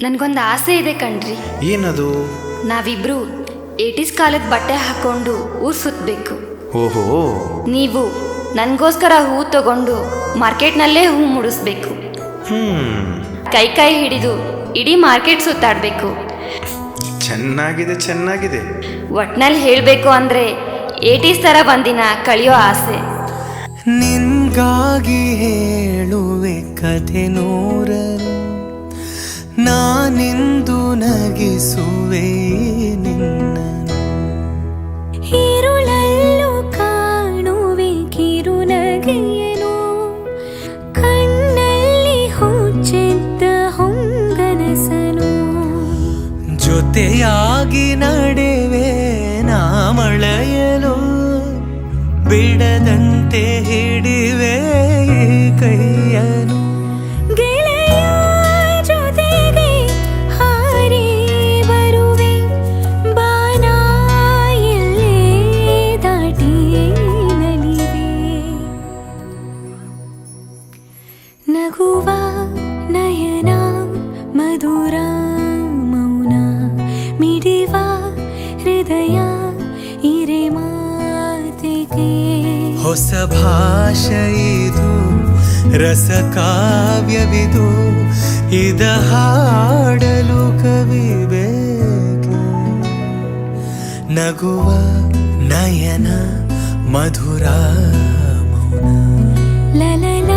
ನನಗೊಂದು ಆಸೆ ಇದೆ ಕಣ್ರಿ. ಏನದು? ನಾವಿಬ್ರು 80s ಕಾಲದ ಬಟ್ಟೆ ಹಾಕೊಂಡು ಊರು ಸುತ್ತಬೇಕು. ಓಹೋ, ನೀವು ನನಗೋಸ್ಕರ ಹೂ ತಗೊಂಡು ಮಾರ್ಕೆಟ್ನಲ್ಲೇ ಹೂ ಮುಡಿಸ್ಬೇಕು. ಕೈ ಕೈ ಹಿಡಿದು ಇಡೀ ಮಾರ್ಕೆಟ್ ಸುತ್ತಾಡಬೇಕು. ಚೆನ್ನಾಗಿದೆ ಚೆನ್ನಾಗಿದೆ. ಒಟ್ನಲ್ಲಿ ಹೇಳಬೇಕು ಅಂದರೆ 80s ಥರ ಒಂದಿನ ಕಳೆಯೋ ಆಸೆ. ನಿನ್ಗಾಗಿ ಹೇಳುವೆ ಕಥೆ ನೂರನು, ನಾನಿಂದು ನಗಿಸುವೆ ನಿನ್ನನು. ഇരുളല്ലു കാണുವೆ ಕಿರುನಗೆಯನು, ಕಣ್ಣಲ್ಲಿ ಹುಚ್ಚೆದ್ದ ಹೊಂಗನಸನು. ಜೊತೆಯಾಗಿ ನಡೆವೆ ನಾ ಮಳೆಯಲು, ಬಿಡದಂತೆ ಹಿಡಿವೆ ಈ ಕೈಯನು. ಗೆಳೆಯ ಜೊತೆಗೆ ಹಾರಿ ಬರುವೆ, ಬಾನ ಎಲ್ಲೇ ದಾಟಿ ನಲಿವೆ. ನಗುವ ನಯನ ಮಧುರ ಮೌನ, ಮಿಡಿವ ಹೃದಯ ಇರೆ ಮಾತಿಗೆ. ಹೊಸ ಭಾಷೆ ಇದು, ರಸ ಕಾವ್ಯವಿದು, ಇದ ಹಾಡಲು ಕವಿ ಬೇಕು. ನಗುವ ನಯನ ಮಧುರ ಮೌನ. ಲಲಲ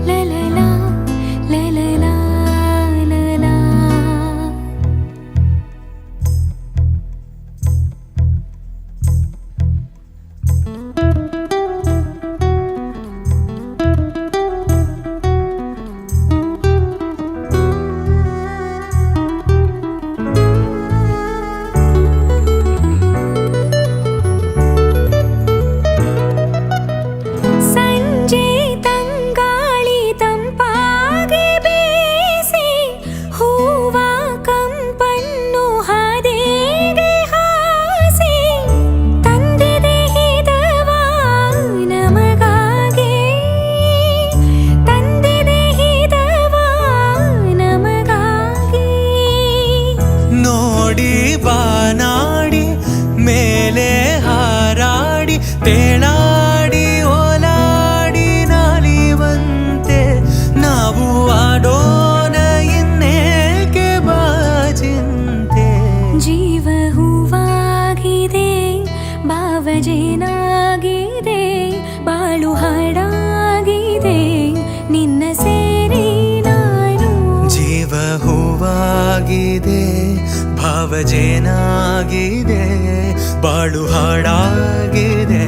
ಲಲಲ ಲಲಲ ಲಲಲ. ಸಂಜೆ ತಂಗಾಳಿ ತಂಪಾಗಿ ಬೀಸಿ, ಹೂವ ಕಂಪನ್ನು ಹಾದಿಗೆ ಹಾಸಿ, ತಂದಿದೆ ಹಿತವ ನಮಗಾಗಿ, ತಂದಿದೆ ಹಿತವ ನಮಗಾಗಿ. ನೋಡಿ ಬಾನಾಡಿ ಮೇಲೆ ಹಾರಾಡಿ, ತೇಳಾಡಿ ಓಲಾಡಿ ನಾಲಿವಂತೆ, ನಾವು ಆಡೋಣ ಇನ್ನೇಕೆ ಬಾಜಿಂತೆ. ಜೀವ ಹೂವಾಗಿದೆ, ಭಾವಜೇನಾಗಿದೆ, ಬಾಳು ಹಾಡಾಗಿದೆ, ನಿನ್ನ ಸೇರಿ ನಾನು. ಜೀವ ಹೂವಾಗಿದೆ, ಭಾವಜೇನಾಗಿದೆ, ಬಾಳು ಹಾಡಾಗಿದೆ,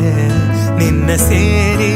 ನಿನ್ನ ಸೇರಿ